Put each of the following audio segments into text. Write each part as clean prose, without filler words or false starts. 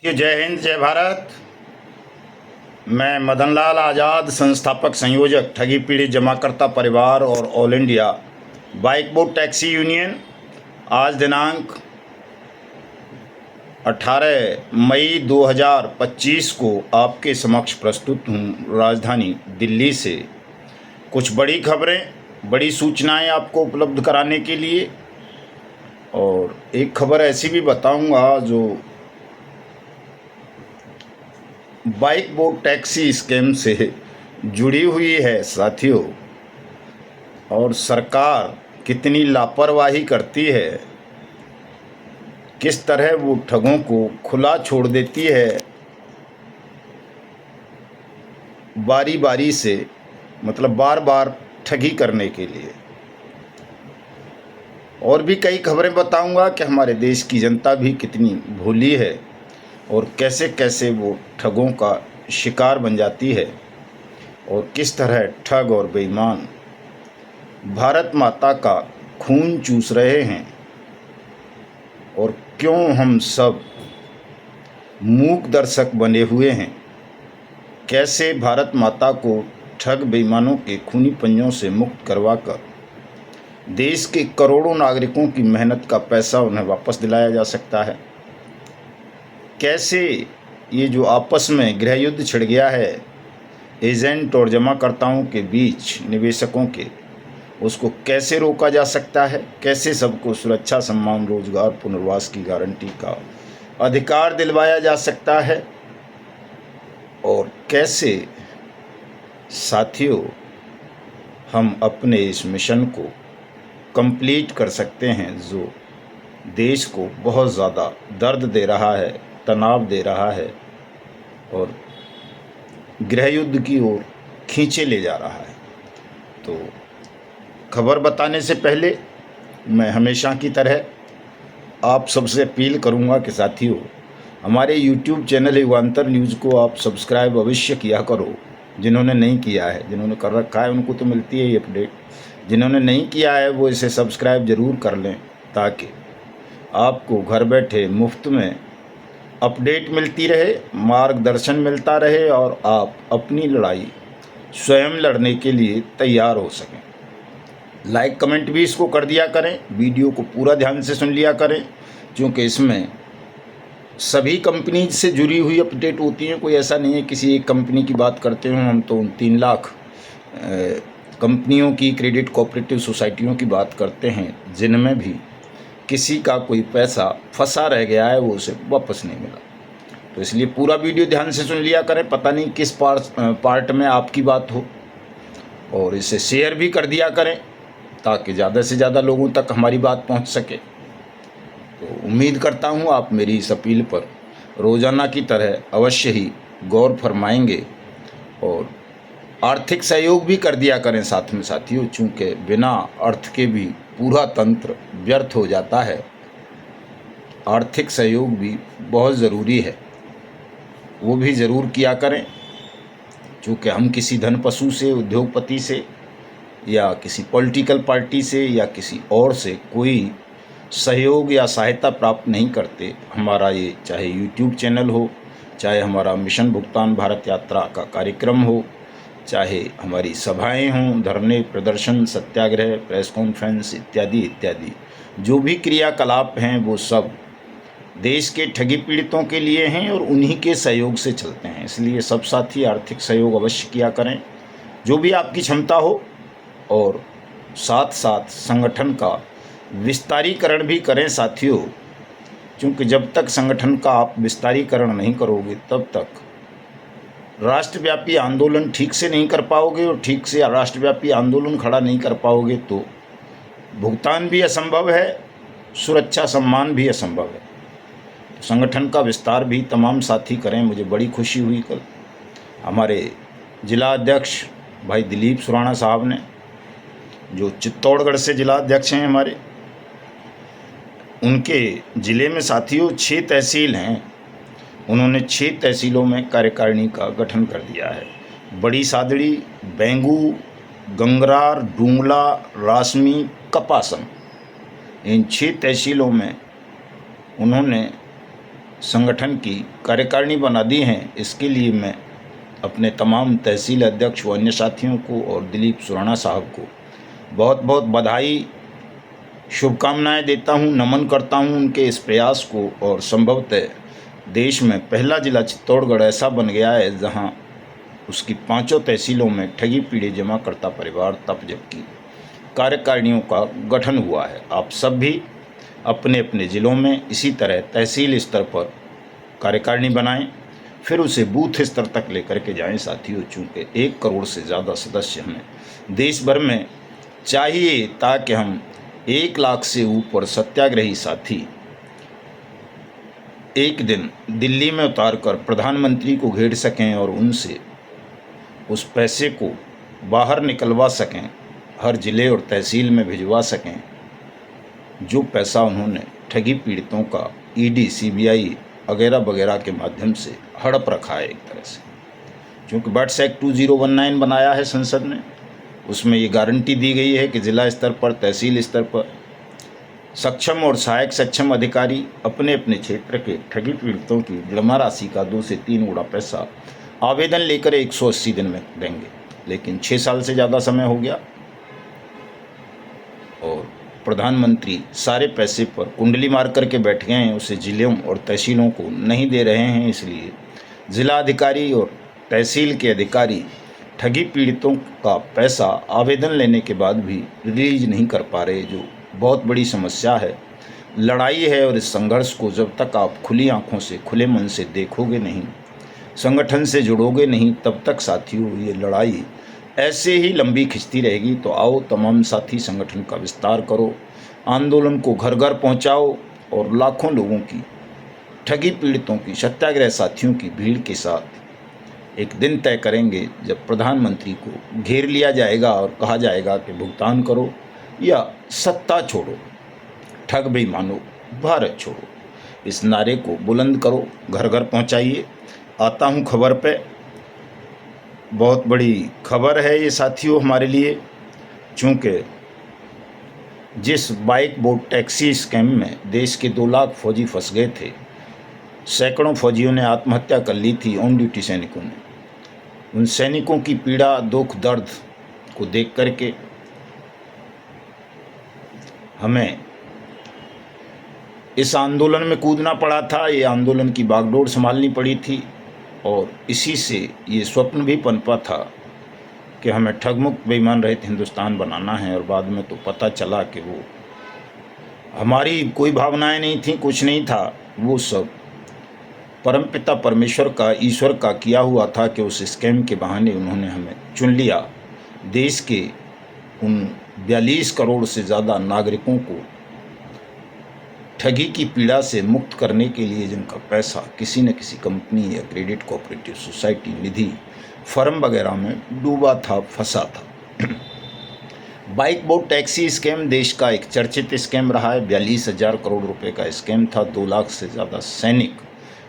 जय हिंद जय भारत। मैं मदन लाल आज़ाद, संस्थापक संयोजक ठगी पीड़ित जमाकर्ता परिवार और all India bike boat taxi union. आज दिनांक 18 मई 2025 को आपके समक्ष प्रस्तुत हूँ राजधानी दिल्ली से कुछ बड़ी खबरें, बड़ी सूचनाएं आपको उपलब्ध कराने के लिए। और एक खबर ऐसी भी बताऊंगा जो बाइक बोट टैक्सी स्कैम से जुड़ी हुई है साथियों, और सरकार कितनी लापरवाही करती है, किस तरह वो ठगों को खुला छोड़ देती है बारी बारी से, मतलब बार बार ठगी करने के लिए। और भी कई खबरें बताऊंगा कि हमारे देश की जनता भी कितनी भोली है और कैसे कैसे वो ठगों का शिकार बन जाती है, और किस तरह ठग और बेईमान भारत माता का खून चूस रहे हैं, और क्यों हम सब मूक दर्शक बने हुए हैं। कैसे भारत माता को ठग बेईमानों के खूनी पंजों से मुक्त करवाकर देश के करोड़ों नागरिकों की मेहनत का पैसा उन्हें वापस दिलाया जा सकता है। कैसे ये जो आपस में गृह युद्ध छिड़ गया है एजेंट और जमाकर्ताओं के बीच, निवेशकों के, उसको कैसे रोका जा सकता है। कैसे सबको सुरक्षा, सम्मान, रोजगार, पुनर्वास की गारंटी का अधिकार दिलवाया जा सकता है, और कैसे साथियों हम अपने इस मिशन को कंप्लीट कर सकते हैं जो देश को बहुत ज़्यादा दर्द दे रहा है, तनाव दे रहा है और गृह युद्ध की ओर खींचे ले जा रहा है। तो खबर बताने से पहले मैं हमेशा की तरह आप सबसे अपील करूंगा कि साथियों हमारे YouTube चैनल युगांतर न्यूज़ को आप सब्सक्राइब अवश्य किया करो। जिन्होंने नहीं किया है, जिन्होंने कर रखा है उनको तो मिलती है ये अपडेट, जिन्होंने नहीं किया है वो इसे सब्सक्राइब ज़रूर कर लें, ताकि आपको घर बैठे मुफ्त में अपडेट मिलती रहे, मार्गदर्शन मिलता रहे और आप अपनी लड़ाई स्वयं लड़ने के लिए तैयार हो सकें। लाइक कमेंट भी इसको कर दिया करें, वीडियो को पूरा ध्यान से सुन लिया करें, क्योंकि इसमें सभी कंपनी से जुड़ी हुई अपडेट होती हैं। कोई ऐसा नहीं है किसी एक कंपनी की बात करते हों। हम तो 3 लाख कंपनियों की, क्रेडिट कोऑपरेटिव सोसाइटियों की बात करते हैं जिनमें भी किसी का कोई पैसा फंसा रह गया है, वो उसे वापस नहीं मिला। तो इसलिए पूरा वीडियो ध्यान से सुन लिया करें, पता नहीं किस पार्ट में आपकी बात हो, और इसे शेयर भी कर दिया करें ताकि ज़्यादा से ज़्यादा लोगों तक हमारी बात पहुंच सके। तो उम्मीद करता हूं आप मेरी इस अपील पर रोज़ाना की तरह अवश्य ही गौर फरमाएंगे और आर्थिक सहयोग भी कर दिया करें साथ में साथियों, चूँकि बिना अर्थ के भी पूरा तंत्र व्यर्थ हो जाता है। आर्थिक सहयोग भी बहुत ज़रूरी है, वो भी ज़रूर किया करें, चूँकि हम किसी धन पशु से, उद्योगपति से या किसी पॉलिटिकल पार्टी से या किसी और से कोई सहयोग या सहायता प्राप्त नहीं करते। हमारा ये चाहे YouTube चैनल हो, चाहे हमारा मिशन भुगतान भारत यात्रा का कार्यक्रम हो, चाहे हमारी सभाएं हों, धरने, प्रदर्शन, सत्याग्रह, प्रेस कॉन्फ्रेंस इत्यादि इत्यादि, जो भी क्रियाकलाप हैं वो सब देश के ठगी पीड़ितों के लिए हैं और उन्हीं के सहयोग से चलते हैं। इसलिए सब साथी आर्थिक सहयोग अवश्य किया करें जो भी आपकी क्षमता हो, और साथ साथ संगठन का विस्तारीकरण भी करें साथियों, क्योंकि जब तक संगठन का आप विस्तारीकरण नहीं करोगे तब तक राष्ट्रव्यापी आंदोलन ठीक से नहीं कर पाओगे, और ठीक से राष्ट्रव्यापी आंदोलन खड़ा नहीं कर पाओगे तो भुगतान भी असंभव है, सुरक्षा सम्मान भी असंभव है। तो संगठन का विस्तार भी तमाम साथी करें। मुझे बड़ी खुशी हुई कल हमारे जिला अध्यक्ष भाई दिलीप सुराणा साहब ने, जो चित्तौड़गढ़ से जिला अध्यक्ष हैं हमारे, उनके ज़िले में साथियों 6 तहसील हैं, उन्होंने 6 तहसीलों में कार्यकारिणी का गठन कर दिया है। बड़ी सादड़ी, बेंगू, गंगरार, डूंगला, रासमी, कपासम, इन 6 तहसीलों में उन्होंने संगठन की कार्यकारिणी बना दी हैं। इसके लिए मैं अपने तमाम तहसील अध्यक्ष व अन्य साथियों को और दिलीप सुराणा साहब को बहुत बहुत बधाई, शुभकामनाएं देता हूं, नमन करता हूं उनके इस प्रयास को। और संभवतः देश में पहला जिला चित्तौड़गढ़ ऐसा बन गया है जहां उसकी 5 तहसीलों में ठगी पीड़े जमाकर्ता परिवार तब जबकि कार्यकारिणियों का गठन हुआ है। आप सब भी अपने अपने ज़िलों में इसी तरह तहसील स्तर पर कार्यकारिणी बनाएं, फिर उसे बूथ स्तर तक लेकर के जाएं साथियों। चूँकि 1 करोड़ से ज़्यादा सदस्य हमें देश भर में चाहिए ताकि हम 1 लाख से ऊपर सत्याग्रही साथी एक दिन दिल्ली में उतारकर प्रधानमंत्री को घेर सकें और उनसे उस पैसे को बाहर निकलवा सकें, हर ज़िले और तहसील में भिजवा सकें जो पैसा उन्होंने ठगी पीड़ितों का ईडी, सीबीआई वगैरह वगैरह के माध्यम से हड़प रखा है एक तरह से। क्योंकि बट्स एक्ट 2019 बनाया है संसद ने, उसमें ये गारंटी दी गई है कि ज़िला स्तर पर, तहसील स्तर पर सक्षम और सहायक सक्षम अधिकारी अपने अपने क्षेत्र के ठगी पीड़ितों की जमा राशि का 2 से 3 गुना पैसा आवेदन लेकर 180 दिन में देंगे। लेकिन 6 साल से ज़्यादा समय हो गया और प्रधानमंत्री सारे पैसे पर कुंडली मार करके बैठ गए हैं, उसे जिलों और तहसीलों को नहीं दे रहे हैं। इसलिए जिला अधिकारी और तहसील के अधिकारी ठगी पीड़ितों का पैसा आवेदन लेने के बाद भी रिलीज नहीं कर पा रहे, जो बहुत बड़ी समस्या है, लड़ाई है। और इस संघर्ष को जब तक आप खुली आंखों से, खुले मन से देखोगे नहीं, संगठन से जुड़ोगे नहीं, तब तक साथियों ये लड़ाई ऐसे ही लंबी खिंचती रहेगी। तो आओ तमाम साथी संगठन का विस्तार करो, आंदोलन को घर घर पहुंचाओ और लाखों लोगों की, ठगी पीड़ितों की, सत्याग्रह साथियों की भीड़ के साथ एक दिन तय करेंगे जब प्रधानमंत्री को घेर लिया जाएगा और कहा जाएगा कि भुगतान करो या सत्ता छोड़ो, ठग बेईमानो भारत छोड़ो। इस नारे को बुलंद करो, घर घर पहुंचाइए। आता हूं खबर पे, बहुत बड़ी खबर है ये साथियों हमारे लिए। चूँकि जिस बाइक बोट टैक्सी स्कैम में देश के 2 लाख फौजी फंस गए थे, सैकड़ों फौजियों ने आत्महत्या कर ली थी, ऑन ड्यूटी सैनिकों ने। उन सैनिकों की पीड़ा, दुख, दर्द को देख करके हमें इस आंदोलन में कूदना पड़ा था। ये आंदोलन की बागडोर संभालनी पड़ी थी और इसी से ये स्वप्न भी पनपा था कि हमें ठगमुक्त बेईमान रहित हिंदुस्तान बनाना है। और बाद में तो पता चला कि वो हमारी कोई भावनाएं नहीं थी, कुछ नहीं था, वो सब परमपिता परमेश्वर का, ईश्वर का किया हुआ था कि उस स्कैम के बहाने उन्होंने हमें चुन लिया। देश के उन 42 करोड़ से ज़्यादा नागरिकों को ठगी की पीड़ा से मुक्त करने के लिए जिनका पैसा किसी न किसी कंपनी या क्रेडिट कोऑपरेटिव सोसाइटी, निधि, फर्म वगैरह में डूबा था, फंसा था। बाइक बोट टैक्सी स्कैम देश का एक चर्चित स्कैम रहा है। 42,000 करोड़ रुपए का स्कैम था। 2 लाख से ज़्यादा सैनिक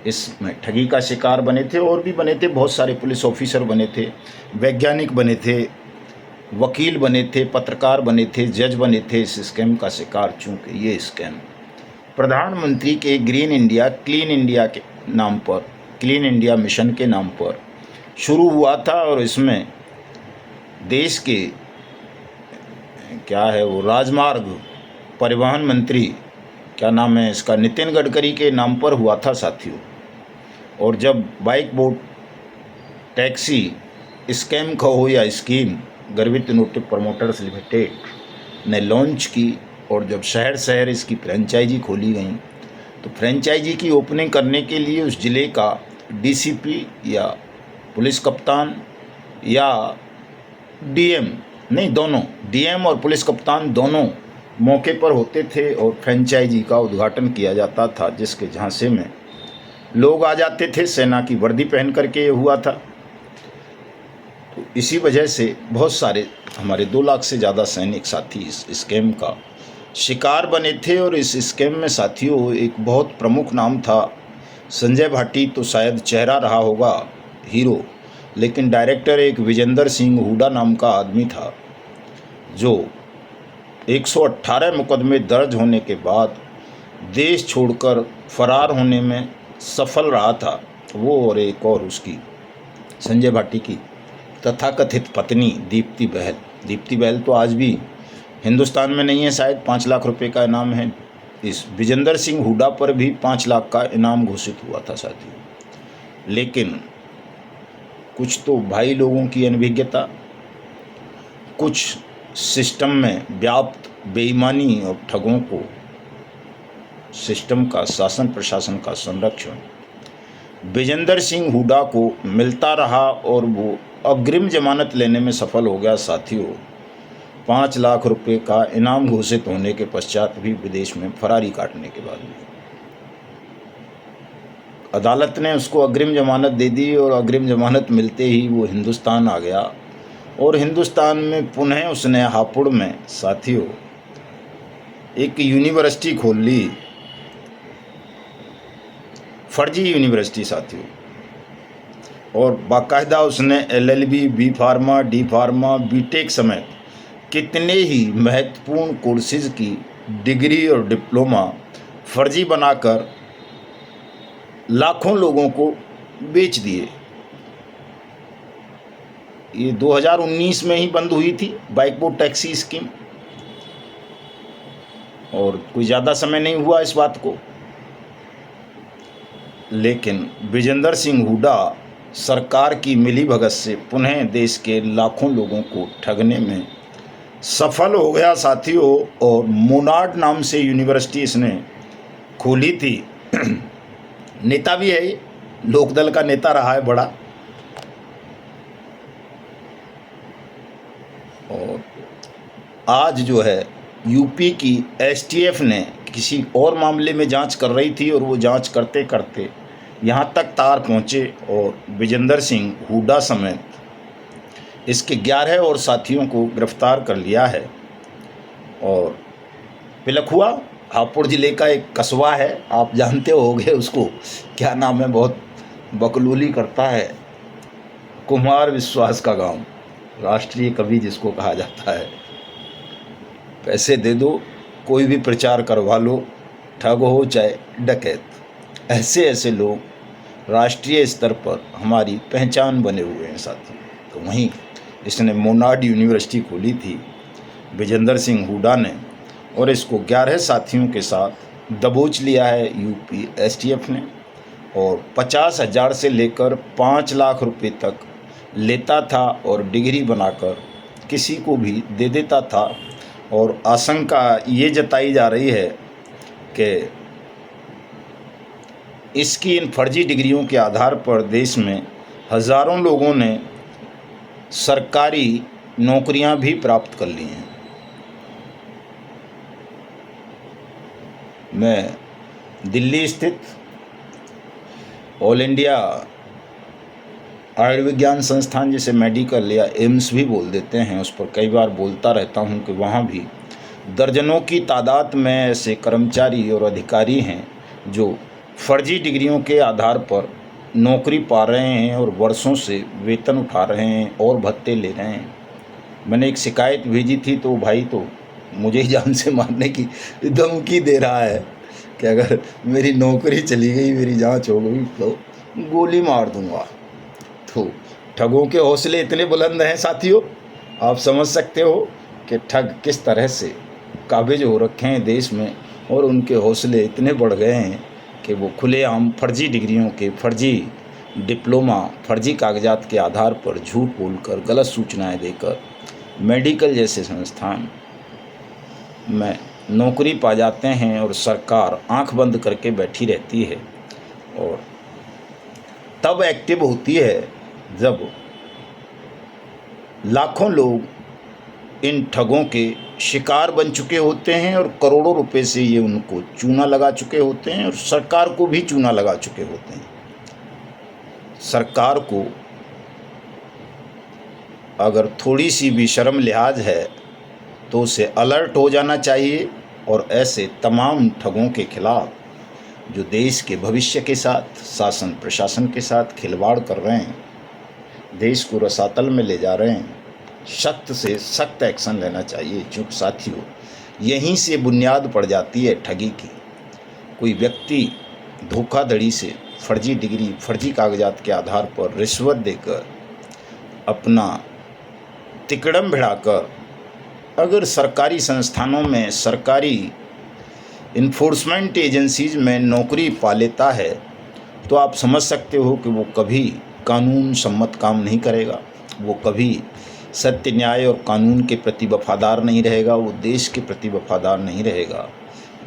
इसमें ठगी का शिकार बने थे और भी बने थे, बहुत सारे पुलिस ऑफिसर बने थे, वैज्ञानिक बने थे, वकील बने थे, पत्रकार बने थे, जज बने थे इस स्कैम का शिकार। चूँकि ये स्कैम प्रधानमंत्री के ग्रीन इंडिया, क्लीन इंडिया के नाम पर, क्लीन इंडिया मिशन के नाम पर शुरू हुआ था और इसमें देश के क्या है वो राजमार्ग परिवहन मंत्री, क्या नाम है इसका, नितिन गडकरी के नाम पर हुआ था साथियों। और जब बाइक बोट टैक्सी स्कैम का हो या स्कीम गर्वित इनोवेटिव प्रमोटर्स लिमिटेड ने लॉन्च की और जब शहर शहर इसकी फ्रेंचाइजी खोली गई, तो फ्रेंचाइजी की ओपनिंग करने के लिए उस ज़िले का डीसीपी या पुलिस कप्तान या डीएम, नहीं दोनों, डीएम और पुलिस कप्तान दोनों मौके पर होते थे और फ्रेंचाइजी का उद्घाटन किया जाता था, जिसके झांसे में लोग आ जाते थे, सेना की वर्दी पहन करके ये हुआ था। तो इसी वजह से बहुत सारे हमारे 2 लाख से ज़्यादा सैनिक साथी इस स्कैम का शिकार बने थे। और इस स्कैम में साथियों एक बहुत प्रमुख नाम था संजय भाटी, तो शायद चेहरा रहा होगा हीरो, लेकिन डायरेक्टर एक विजेंद्र सिंह हुडा नाम का आदमी था, जो 118 मुकदमे दर्ज होने के बाद देश छोड़कर फरार होने में सफल रहा था वो और एक और उसकी संजय भाटी की तथाकथित पत्नी दीप्ति बहल। दीप्ति बहल तो आज भी हिंदुस्तान में नहीं है, शायद 5 लाख रुपए का इनाम है। इस विजेंद्र सिंह हुड्डा पर भी 5 लाख का इनाम घोषित हुआ था साथियों। लेकिन कुछ तो भाई लोगों की अनभिज्ञता, कुछ सिस्टम में व्याप्त बेईमानी और ठगों को सिस्टम का, शासन प्रशासन का संरक्षण विजेंद्र सिंह हुड्डा को मिलता रहा और वो अग्रिम जमानत लेने में सफल हो गया साथियों। 5 लाख रुपए का इनाम घोषित होने के पश्चात भी विदेश में फरारी काटने के बाद भी अदालत ने उसको अग्रिम जमानत दे दी और अग्रिम जमानत मिलते ही वो हिंदुस्तान आ गया और हिंदुस्तान में पुनः उसने हापुड़ में साथियों एक यूनिवर्सिटी खोल ली, फर्जी यूनिवर्सिटी साथियों। और बाकायदा उसने LLB, B pharma, D pharma, B Tech समेत कितने ही महत्वपूर्ण कोर्सेज की डिग्री और डिप्लोमा फर्जी बनाकर लाखों लोगों को बेच दिए। ये 2019 में ही बंद हुई थी बाइकबोट टैक्सी स्कीम और कोई ज़्यादा समय नहीं हुआ इस बात को। लेकिन विजेंद्र सिंह हुड्डा सरकार की मिलीभगत से पुनः देश के लाखों लोगों को ठगने में सफल हो गया साथियों। और मोनार्ड नाम से यूनिवर्सिटी इसने खोली थी। नेता भी है, लोकदल का नेता रहा है बड़ा। और आज जो है यूपी की STF ने किसी और मामले में जांच कर रही थी और वो जांच करते करते यहाँ तक तार पहुँचे और विजेंद्र सिंह हुड्डा समेत इसके 11 और साथियों को गिरफ्तार कर लिया है। और पिलखुआ हापुड़ ज़िले का एक कस्बा है, आप जानते होंगे उसको, क्या नाम है, बहुत बकलूली करता है, कुमार विश्वास का गांव, राष्ट्रीय कवि जिसको कहा जाता है। पैसे दे दो, कोई भी प्रचार करवा लो, ठग हो चाहे डकैत, ऐसे ऐसे लोग राष्ट्रीय स्तर पर हमारी पहचान बने हुए हैं साथी। तो वहीं इसने मोनार्ड यूनिवर्सिटी खोली थी विजेंद्र सिंह हुड्डा ने और इसको 11 साथियों के साथ दबोच लिया है यूपी STF ने। और 50,000 से लेकर 5 लाख रुपए तक लेता था और डिग्री बनाकर किसी को भी दे देता था। और आशंका ये जताई जा रही है कि इसकी इन फर्जी डिग्रियों के आधार पर देश में हज़ारों लोगों ने सरकारी नौकरियां भी प्राप्त कर ली हैं। मैं दिल्ली स्थित ऑल इंडिया आयुर्विज्ञान संस्थान, जिसे मेडिकल या एम्स भी बोल देते हैं, उस पर कई बार बोलता रहता हूं कि वहां भी दर्जनों की तादाद में ऐसे कर्मचारी और अधिकारी हैं जो फर्जी डिग्रियों के आधार पर नौकरी पा रहे हैं और वर्षों से वेतन उठा रहे हैं और भत्ते ले रहे हैं। मैंने एक शिकायत भेजी थी तो भाई तो मुझे ही जान से मारने की धमकी दे रहा है कि अगर मेरी नौकरी चली गई, मेरी जांच हो गई तो गोली मार दूंगा। तो ठगों के हौसले इतने बुलंद हैं साथियों, आप समझ सकते हो कि ठग किस तरह से काबिज हो रखे हैं देश में और उनके हौसले इतने बढ़ गए हैं कि वो खुलेआम फर्जी डिग्रियों के, फर्जी डिप्लोमा, फर्जी कागजात के आधार पर झूठ बोलकर, गलत सूचनाएं देकर मेडिकल जैसे संस्थान में नौकरी पा जाते हैं और सरकार आंख बंद करके बैठी रहती है। और तब एक्टिव होती है जब लाखों लोग इन ठगों के शिकार बन चुके होते हैं और करोड़ों रुपए से ये उनको चूना लगा चुके होते हैं और सरकार को भी चूना लगा चुके होते हैं। सरकार को अगर थोड़ी सी भी शर्म लिहाज है तो उसे अलर्ट हो जाना चाहिए और ऐसे तमाम ठगों के खिलाफ जो देश के भविष्य के साथ, शासन प्रशासन के साथ खिलवाड़ कर रहे हैं, देश को रसातल में ले जा रहे हैं, सख्त से सख्त एक्शन लेना चाहिए। चूँकि साथियों यहीं से बुनियाद पड़ जाती है ठगी की। कोई व्यक्ति धोखाधड़ी से फर्जी डिग्री, फर्जी कागजात के आधार पर रिश्वत देकर, अपना तिकड़म भिड़ाकर अगर सरकारी संस्थानों में, सरकारी इन्फोर्समेंट एजेंसीज में नौकरी पा लेता है, तो आप समझ सकते हो कि वो कभी कानून सम्मत काम नहीं करेगा, वो कभी सत्य, न्याय और कानून के प्रति वफादार नहीं रहेगा, वो देश के प्रति वफादार नहीं रहेगा।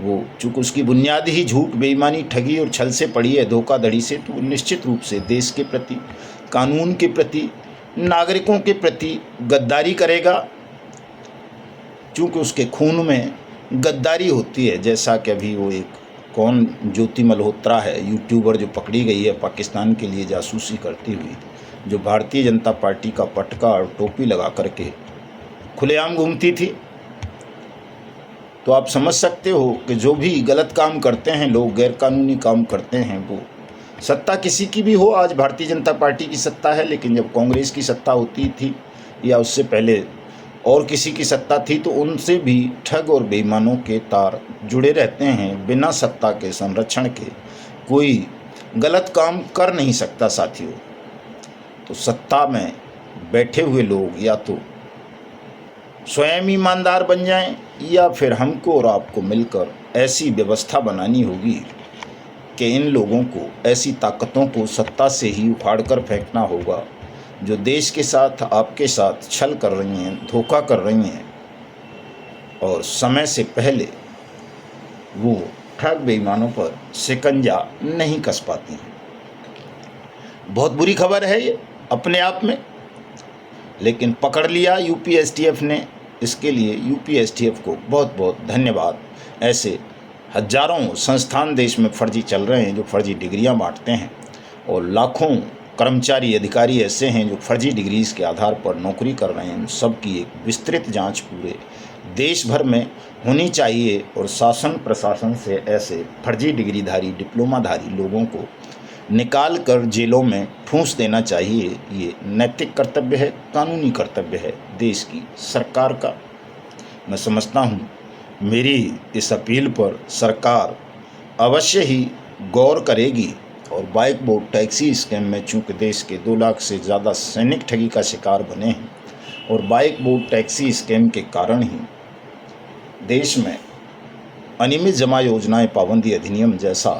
वो चूँकि उसकी बुनियाद ही झूठ, बेईमानी, ठगी और छल से पड़ी है, धोखाधड़ी से, तो निश्चित रूप से देश के प्रति, कानून के प्रति, नागरिकों के प्रति गद्दारी करेगा। चूँकि उसके खून में गद्दारी होती है, जैसा कि अभी वो एक कौन ज्योति मल्होत्रा है, यूट्यूबर, जो पकड़ी गई है पाकिस्तान के लिए जासूसी करती हुई, जो भारतीय जनता पार्टी का पटका और टोपी लगा करके खुलेआम घूमती थी। तो आप समझ सकते हो कि जो भी गलत काम करते हैं लोग, गैरकानूनी काम करते हैं, वो सत्ता किसी की भी हो, आज भारतीय जनता पार्टी की सत्ता है, लेकिन जब कांग्रेस की सत्ता होती थी या उससे पहले और किसी की सत्ता थी, तो उनसे भी ठग और बेईमानों के तार जुड़े रहते हैं। बिना सत्ता के संरक्षण के कोई गलत काम कर नहीं सकता साथियों। तो सत्ता में बैठे हुए लोग या तो स्वयं ईमानदार बन जाएं, या फिर हमको और आपको मिलकर ऐसी व्यवस्था बनानी होगी कि इन लोगों को, ऐसी ताकतों को सत्ता से ही उखाड़ कर फेंकना होगा जो देश के साथ, आपके साथ छल कर रही हैं, धोखा कर रही हैं और समय से पहले वो ठग बेईमानों पर शिकंजा नहीं कस पाती हैं। बहुत बुरी खबर है ये अपने आप में, लेकिन पकड़ लिया यूपी एसटीएफ ने। इसके लिए यूपी एसटीएफ को बहुत बहुत धन्यवाद। ऐसे हजारों संस्थान देश में फर्जी चल रहे हैं जो फर्जी डिग्रियां बांटते हैं, और लाखों कर्मचारी, अधिकारी ऐसे हैं जो फर्जी डिग्रीज के आधार पर नौकरी कर रहे हैं। सबकी एक विस्तृत जांच पूरे देश भर में होनी चाहिए, और शासन प्रशासन से ऐसे फर्जी डिग्रीधारी, डिप्लोमाधारी लोगों को निकाल कर जेलों में ठूंस देना चाहिए। ये नैतिक कर्तव्य है, कानूनी कर्तव्य है देश की सरकार का। मैं समझता हूँ मेरी इस अपील पर सरकार अवश्य ही गौर करेगी, और बाइक बोर्ड टैक्सी स्कैम में चूँकि देश के 2 लाख से ज़्यादा सैनिक ठगी का शिकार बने हैं, और बाइक बोर्ड टैक्सी स्कैम के कारण ही देश में अनियमित जमा योजनाएं पाबंदी अधिनियम जैसा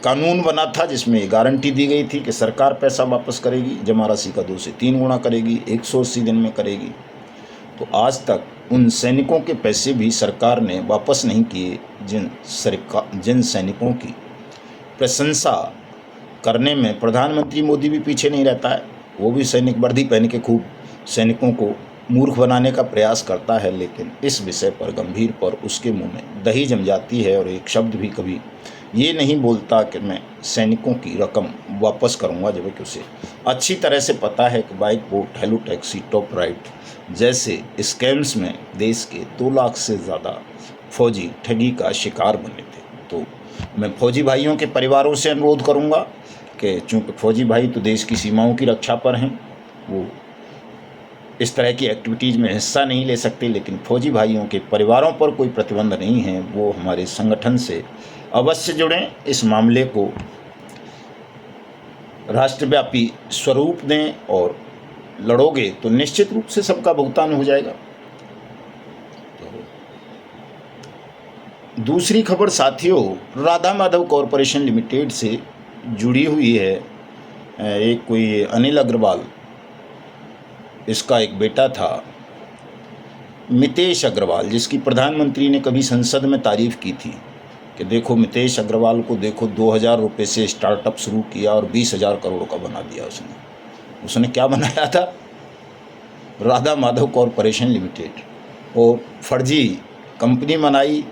कानून बना था, जिसमें ये गारंटी दी गई थी कि सरकार पैसा वापस करेगी, जमा राशि का 2 से 3 गुना करेगी, 180 दिन में करेगी। तो आज तक उन सैनिकों के पैसे भी सरकार ने वापस नहीं किए, जिन सैनिकों की प्रशंसा करने में प्रधानमंत्री मोदी भी पीछे नहीं रहता है। वो भी सैनिक वर्दी पहन के खूब सैनिकों को मूर्ख बनाने का प्रयास करता है, लेकिन इस विषय पर गंभीर पर उसके मुंह में दही जम जाती है, और एक शब्द भी कभी ये नहीं बोलता कि मैं सैनिकों की रकम वापस करूंगा, जबकि उसे अच्छी तरह से पता है कि bike boat, hello taxi, top right जैसे स्कैम्स में देश के 2 लाख से ज़्यादा फौजी ठगी का शिकार बने थे। तो मैं फौजी भाइयों के परिवारों से अनुरोध करूंगा कि चूँकि फौजी भाई तो देश की सीमाओं की रक्षा पर हैं, वो इस तरह की एक्टिविटीज़ में हिस्सा नहीं ले सकते, लेकिन फौजी भाइयों के परिवारों पर कोई प्रतिबंध नहीं है। वो हमारे संगठन से अवश्य जुड़ें, इस मामले को राष्ट्रव्यापी स्वरूप दें, और लड़ोगे तो निश्चित रूप से सबका भुगतान हो जाएगा। तो दूसरी खबर साथियों, राधा माधव कॉरपोरेशन लिमिटेड से जुड़ी हुई है। एक कोई अनिल अग्रवाल, इसका एक बेटा था मितेश अग्रवाल, जिसकी प्रधानमंत्री ने कभी संसद में तारीफ़ की थी कि देखो मितेश अग्रवाल को देखो, 2000 रुपये से स्टार्टअप शुरू किया और 20,000 करोड़ का बना दिया उसने क्या बनाया था? राधा माधव कॉरपोरेशन लिमिटेड, और फर्जी कंपनी बनाई,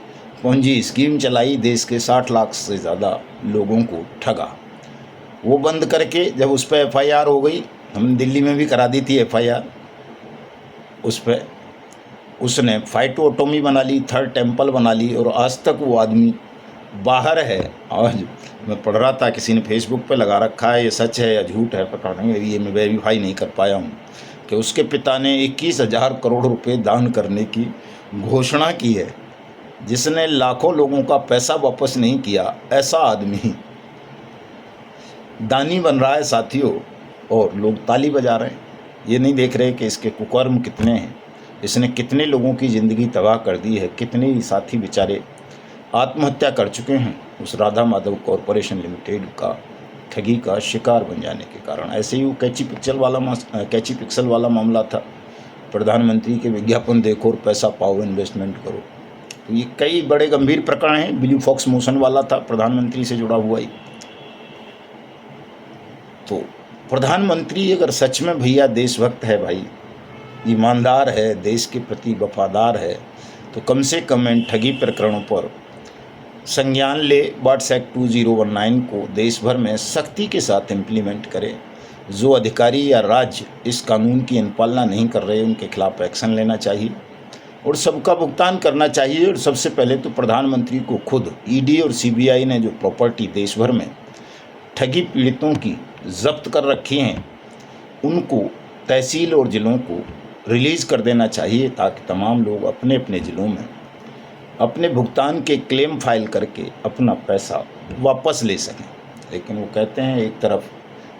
पूंजी स्कीम चलाई, देश के 60 लाख से ज़्यादा लोगों को ठगा। वो बंद करके जब उस पर FIR हो गई, हमने दिल्ली में भी करा दी थी FIR उस पर, उसने फाइटोटोमी बना ली, थर्ड टेम्पल बना ली, और आज तक वो आदमी बाहर है। आज मैं पढ़ रहा था, किसी ने फेसबुक पे लगा रखा है, ये सच है या झूठ है पता नहीं, ये मैं वेरीफाई नहीं कर पाया हूँ, कि उसके पिता ने 21,000 करोड़ रुपए दान करने की घोषणा की है, जिसने लाखों लोगों का पैसा वापस नहीं किया। ऐसा आदमी दानी बन रहा है साथियों, और लोग ताली बजा रहे हैं। ये नहीं देख रहे कि इसके कुकर्म कितने हैं, इसने कितने लोगों की ज़िंदगी तबाह कर दी है, कितने ही साथी बेचारे आत्महत्या कर चुके हैं उस राधा माधव कॉरपोरेशन लिमिटेड का ठगी का शिकार बन जाने के कारण। ऐसे ही वो कैची पिक्सल वाला मामला था, प्रधानमंत्री के विज्ञापन देखो और पैसा पाओ, इन्वेस्टमेंट करो। तो ये कई बड़े गंभीर प्रकरण हैं। ब्लू फॉक्स मोशन वाला था, प्रधानमंत्री से जुड़ा हुआ ही। तो प्रधानमंत्री अगर सच में भैया देशभक्त है, भाई ईमानदार है, देश के प्रति वफादार है, तो कम से कम इन ठगी प्रकरणों पर संज्ञान ले। वाट्स एक्ट 2019 को देश भर में सख्ती के साथ इम्प्लीमेंट करें। जो अधिकारी या राज्य इस कानून की अनुपालना नहीं कर रहे, उनके खिलाफ एक्शन लेना चाहिए और सबका भुगतान करना चाहिए। और सबसे पहले तो प्रधानमंत्री को खुद ईडी और सीबीआई ने जो प्रॉपर्टी देश भर में ठगी पीड़ितों की जब्त कर रखी हैं, उनको तहसील और ज़िलों को रिलीज़ कर देना चाहिए, ताकि तमाम लोग अपने अपने ज़िलों में अपने भुगतान के क्लेम फाइल करके अपना पैसा वापस ले सकें। लेकिन वो कहते हैं एक तरफ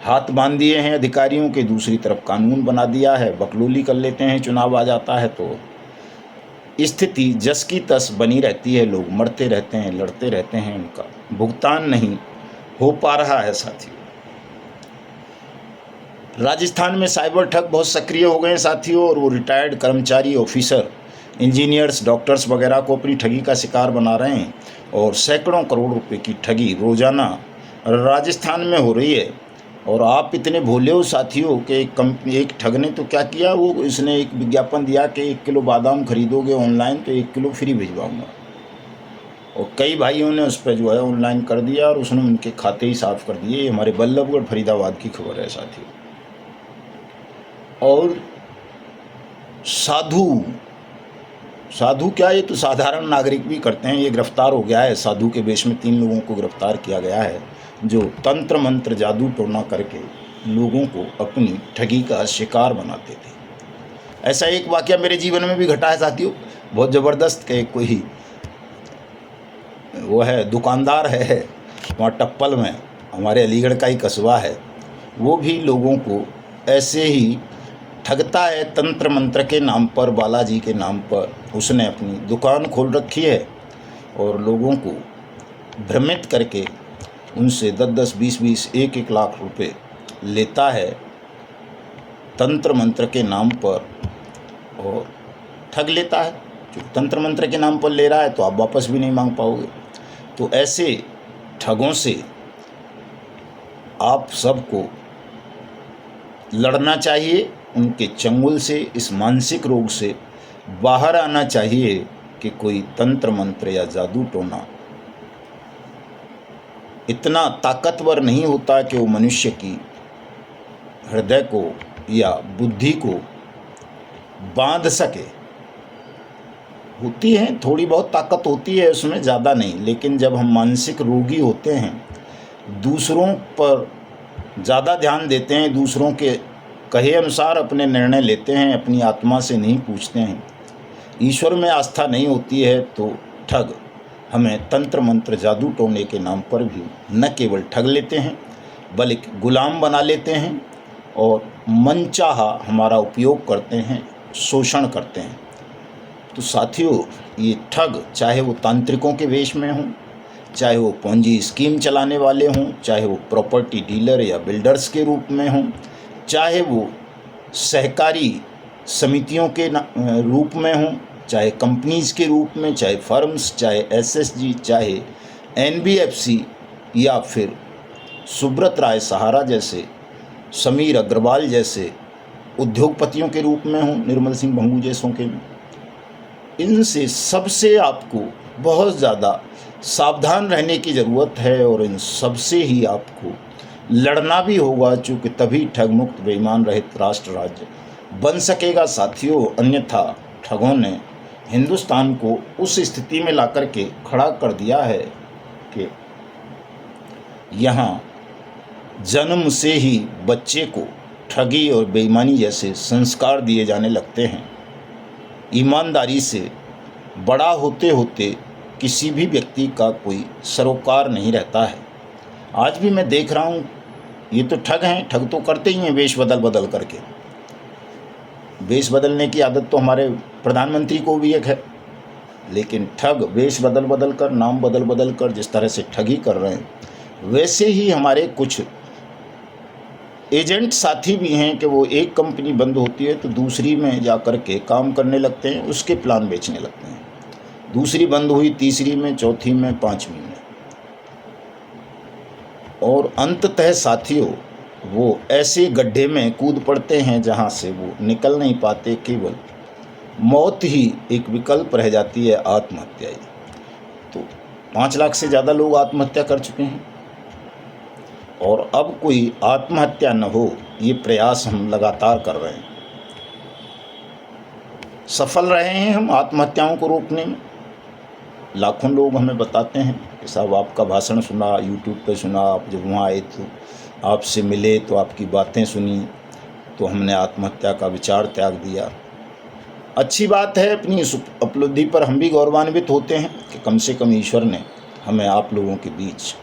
हाथ बांध दिए हैं अधिकारियों के, दूसरी तरफ कानून बना दिया है, बकलोली कर लेते हैं, चुनाव आ जाता है तो स्थिति जस की तस बनी रहती है, लोग मरते रहते हैं, लड़ते रहते हैं, उनका भुगतान नहीं हो पा रहा है। साथियों, राजस्थान में साइबर ठग बहुत सक्रिय हो गए हैं साथियों, और वो रिटायर्ड कर्मचारी, ऑफिसर, इंजीनियर्स, डॉक्टर्स वगैरह को अपनी ठगी का शिकार बना रहे हैं और सैकड़ों करोड़ रुपए की ठगी रोजाना राजस्थान में हो रही है। और आप इतने भोले हो साथियों कि एक ठग ने तो क्या किया, वो इसने एक विज्ञापन दिया कि 1 किलो बादाम खरीदोगे ऑनलाइन तो 1 किलो फ्री भिजवाऊंगा, और कई भाइयों ने उस पर जो है ऑनलाइन कर दिया और उसने उनके खाते ही साफ कर दिए। ये हमारे बल्लभगढ़ फरीदाबाद की खबर है साथियों। और साधु क्या, ये तो साधारण नागरिक भी करते हैं। ये गिरफ्तार हो गया है, साधु के वेश में 3 लोगों को गिरफ्तार किया गया है, जो तंत्र मंत्र जादू टोना करके लोगों को अपनी ठगी का शिकार बनाते थे। ऐसा एक वाकया मेरे जीवन में भी घटा है साथियों, बहुत ज़बरदस्त। के कोई वो है दुकानदार है वहाँ टप्पल में, हमारे अलीगढ़ का ही कस्बा है, वो भी लोगों को ऐसे ही ठगता है तंत्र मंत्र के नाम पर, बालाजी के नाम पर। उसने अपनी दुकान खोल रखी है और लोगों को भ्रमित करके उनसे 10-10, 20-20, 1-1 लाख रुपए लेता है तंत्र मंत्र के नाम पर और ठग लेता है। जो तंत्र मंत्र के नाम पर ले रहा है तो आप वापस भी नहीं मांग पाओगे। तो ऐसे ठगों से आप सबको लड़ना चाहिए, उनके चंगुल से, इस मानसिक रोग से बाहर आना चाहिए कि कोई तंत्र मंत्र या जादू टोना इतना ताकतवर नहीं होता कि वो मनुष्य की हृदय को या बुद्धि को बांध सके। होती है थोड़ी बहुत ताकत होती है उसमें, ज़्यादा नहीं। लेकिन जब हम मानसिक रोगी होते हैं, दूसरों पर ज़्यादा ध्यान देते हैं, दूसरों के कहे अनुसार अपने निर्णय लेते हैं, अपनी आत्मा से नहीं पूछते हैं, ईश्वर में आस्था नहीं होती है, तो ठग हमें तंत्र मंत्र जादू टोने के नाम पर भी न केवल ठग लेते हैं बल्कि गुलाम बना लेते हैं और मनचाहा हमारा उपयोग करते हैं, शोषण करते हैं। तो साथियों, ये ठग चाहे वो तांत्रिकों के वेश में हों, चाहे वो पूंजी स्कीम चलाने वाले हों, चाहे वो प्रॉपर्टी डीलर या बिल्डर्स के रूप में हों, चाहे वो सहकारी समितियों के रूप में हों, चाहे कंपनीज़ के रूप में, चाहे फर्म्स, चाहे एसएसजी, चाहे एनबीएफसी या फिर सुब्रत राय सहारा जैसे, समीर अग्रवाल जैसे उद्योगपतियों के रूप में हों, निर्मल सिंह भंगू जैसों के, इनसे सबसे आपको बहुत ज़्यादा सावधान रहने की ज़रूरत है और इन सबसे ही आपको लड़ना भी होगा, चूँकि तभी ठग मुक्त बेईमान रहित राष्ट्र राज्य बन सकेगा साथियों। अन्यथा ठगों ने हिंदुस्तान को उस स्थिति में लाकर के खड़ा कर दिया है कि यहाँ जन्म से ही बच्चे को ठगी और बेईमानी जैसे संस्कार दिए जाने लगते हैं। ईमानदारी से बड़ा होते होते किसी भी व्यक्ति का कोई सरोकार नहीं रहता है। आज भी मैं देख रहा हूँ ये तो ठग हैं, ठग तो करते ही हैं वेश बदल बदल करके। वेश बदलने की आदत तो हमारे प्रधानमंत्री को भी एक है, लेकिन ठग वेश बदल बदल कर, नाम बदल बदल कर जिस तरह से ठगी कर रहे हैं, वैसे ही हमारे कुछ एजेंट साथी भी हैं कि वो एक कंपनी बंद होती है तो दूसरी में जा कर के काम करने लगते हैं, उसके प्लान बेचने लगते हैं। दूसरी बंद हुई, तीसरी में, चौथी में, पांचवी में, और अंततः साथियों वो ऐसे गड्ढे में कूद पड़ते हैं जहां से वो निकल नहीं पाते। केवल मौत ही एक विकल्प रह जाती है, आत्महत्या ही। तो 5 लाख से ज़्यादा लोग आत्महत्या कर चुके हैं, और अब कोई आत्महत्या न हो ये प्रयास हम लगातार कर रहे हैं। सफल रहे हैं हम आत्महत्याओं को रोकने में। लाखों लोग हमें बताते हैं कि साहब आपका भाषण सुना, यूट्यूब पे सुना, आप जब वहाँ आए तो आपसे मिले तो आपकी बातें सुनी तो हमने आत्महत्या का विचार त्याग दिया। अच्छी बात है, अपनी इस उपलब्धि पर हम भी गौरवान्वित होते हैं कि कम से कम ईश्वर ने हमें आप लोगों के बीच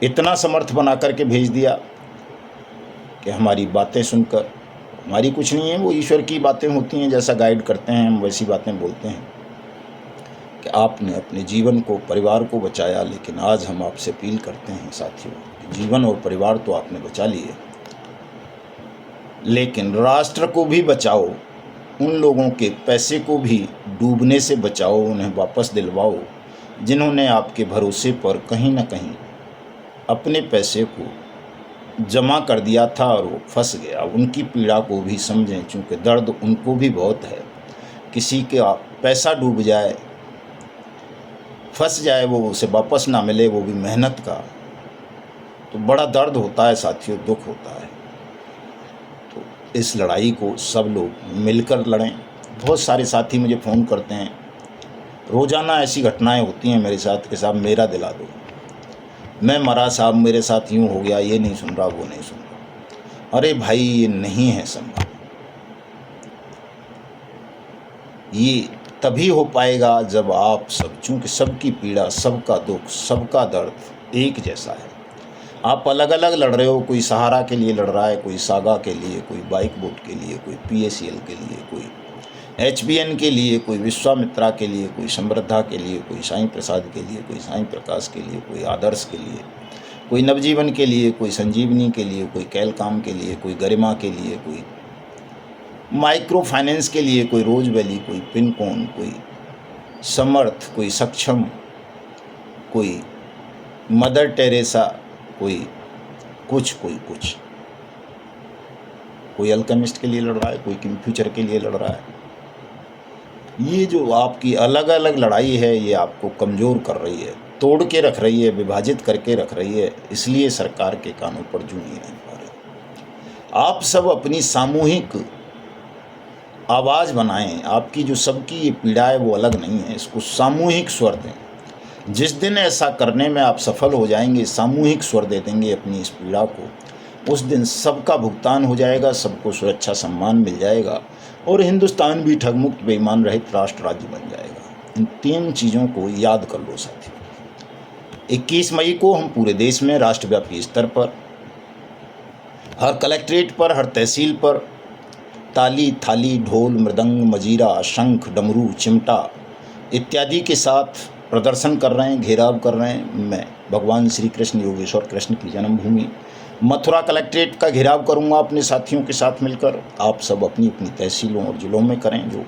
इतना समर्थ बना करके भेज दिया कि हमारी बातें सुनकर, हमारी कुछ नहीं है, वो ईश्वर की बातें होती हैं, जैसा गाइड करते हैं हम वैसी बातें बोलते हैं कि आपने अपने जीवन को, परिवार को बचाया। लेकिन आज हम आपसे अपील करते हैं साथियों, जीवन और परिवार तो आपने बचा लिए, लेकिन राष्ट्र को भी बचाओ, उन लोगों के पैसे को भी डूबने से बचाओ, उन्हें वापस दिलवाओ जिन्होंने आपके भरोसे पर कहीं ना कहीं अपने पैसे को जमा कर दिया था और वो फंस गया। उनकी पीड़ा को भी समझें, चूँकि दर्द उनको भी बहुत है। किसी का पैसा डूब जाए, फंस जाए, वो उसे वापस ना मिले, वो भी मेहनत का, तो बड़ा दर्द होता है साथियों, दुख होता है। तो इस लड़ाई को सब लोग मिलकर लड़ें। बहुत सारे साथी मुझे फ़ोन करते हैं, रोज़ाना ऐसी घटनाएं होती हैं मेरे साथ कि साहब मेरा दिला दो, मैं मरा साहब, मेरे साथ यूँ हो गया, ये नहीं सुन रहा, वो नहीं सुन रहा। अरे भाई ये नहीं है संभव। ये तभी हो पाएगा जब आप सब, चूँकि सबकी पीड़ा, सबका दुख, सबका दर्द एक जैसा है। आप अलग अलग लड़ रहे हो, कोई सहारा के लिए लड़ रहा है, कोई सागा के लिए, कोई बाइक बोट के लिए, कोई PACL के लिए, कोई HBN के लिए, कोई विश्वामित्रा के लिए, कोई समृद्धा के लिए, कोई साईं प्रसाद के लिए, कोई साईं प्रकाश के लिए, कोई आदर्श के लिए, कोई नवजीवन के लिए, कोई संजीवनी के लिए, कोई कैलकाम के लिए, कोई गरिमा के लिए, कोई माइक्रो फाइनेंस के लिए, कोई रोज वैली, कोई पिनकोन, कोई समर्थ, कोई सक्षम, कोई मदर टेरेसा, कोई कुछ, कोई अल्केमिस्ट के लिए लड़ रहा है, कोई किंग फ्यूचर के लिए लड़ रहा है। ये जो आपकी अलग अलग लड़ाई है, ये आपको कमज़ोर कर रही है, तोड़ के रख रही है, विभाजित करके रख रही है। इसलिए सरकार के कानों पर जू नहीं पा रहे। आप सब अपनी सामूहिक आवाज़ बनाएं। आपकी जो सबकी ये पीड़ा है वो अलग नहीं है, इसको सामूहिक स्वर दें। जिस दिन ऐसा करने में आप सफल हो जाएंगे, सामूहिक स्वर दे देंगे अपनी इस पीड़ा को, उस दिन सबका भुगतान हो जाएगा, सबको सुरक्षा सम्मान मिल जाएगा, और हिंदुस्तान भी ठगमुक्त, बेईमान रहित राष्ट्र राज्य बन जाएगा। इन 3 चीज़ों को याद कर लो साथियों। 21 मई को हम पूरे देश में राष्ट्रव्यापी स्तर पर, हर कलेक्ट्रेट पर, हर तहसील पर ताली, थाली, ढोल, मृदंग, मजीरा, शंख, डमरू, चिमटा इत्यादि के साथ प्रदर्शन कर रहे हैं, घेराव कर रहे हैं। मैं भगवान श्री कृष्ण, योगेश्वर कृष्ण की जन्मभूमि मथुरा कलेक्ट्रेट का घेराव करूंगा अपने साथियों के साथ मिलकर। आप सब अपनी अपनी तहसीलों और ज़िलों में करें। जो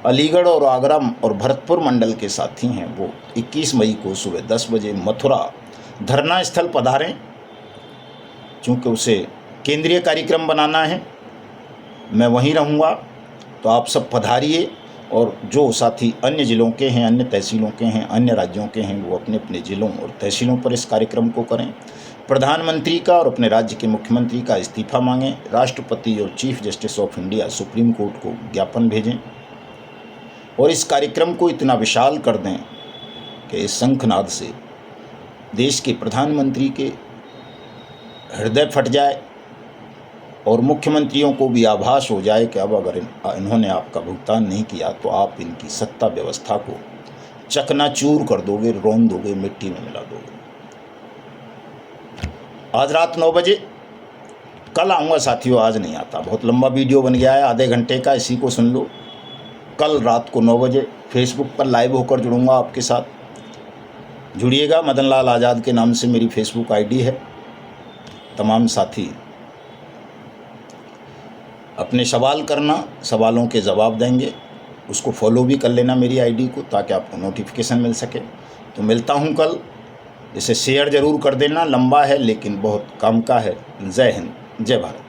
अलीगढ़ और आगरा और भरतपुर मंडल के साथी हैं वो 21 मई को सुबह 10 बजे मथुरा धरना स्थल पधारें, चूँकि उसे केंद्रीय कार्यक्रम बनाना है। मैं वहीं रहूँगा, तो आप सब पधारिए। और जो साथी अन्य ज़िलों के हैं, अन्य तहसीलों के हैं, अन्य राज्यों के हैं, वो अपने अपने ज़िलों और तहसीलों पर इस कार्यक्रम को करें। प्रधानमंत्री का और अपने राज्य के मुख्यमंत्री का इस्तीफा मांगें। राष्ट्रपति और chief justice of India supreme court को ज्ञापन भेजें, और इस कार्यक्रम को इतना विशाल कर दें कि इस शंखनाद से देश के प्रधानमंत्री के हृदय फट जाए, और मुख्यमंत्रियों को भी आभास हो जाए कि अब अगर इन्होंने आपका भुगतान नहीं किया तो आप इनकी सत्ता व्यवस्था को चकनाचूर कर दोगे, रौंद दोगे, मिट्टी में मिला दोगे। आज रात 9 बजे। कल आऊँगा साथियों, आज नहीं आता। बहुत लंबा वीडियो बन गया है, आधे घंटे का, इसी को सुन लो। कल रात को 9 बजे फेसबुक पर लाइव होकर जुड़ूंगा आपके साथ। जुड़िएगा, मदन लाल आज़ाद के नाम से मेरी फेसबुक आईडी है। तमाम साथी अपने सवाल करना, सवालों के जवाब देंगे। उसको फॉलो भी कर लेना मेरी आईडी को, ताकि आपको नोटिफिकेशन मिल सके। तो मिलता हूँ कल। इसे शेयर ज़रूर कर देना, लंबा है लेकिन बहुत काम का है। जय हिंद, जय भारत।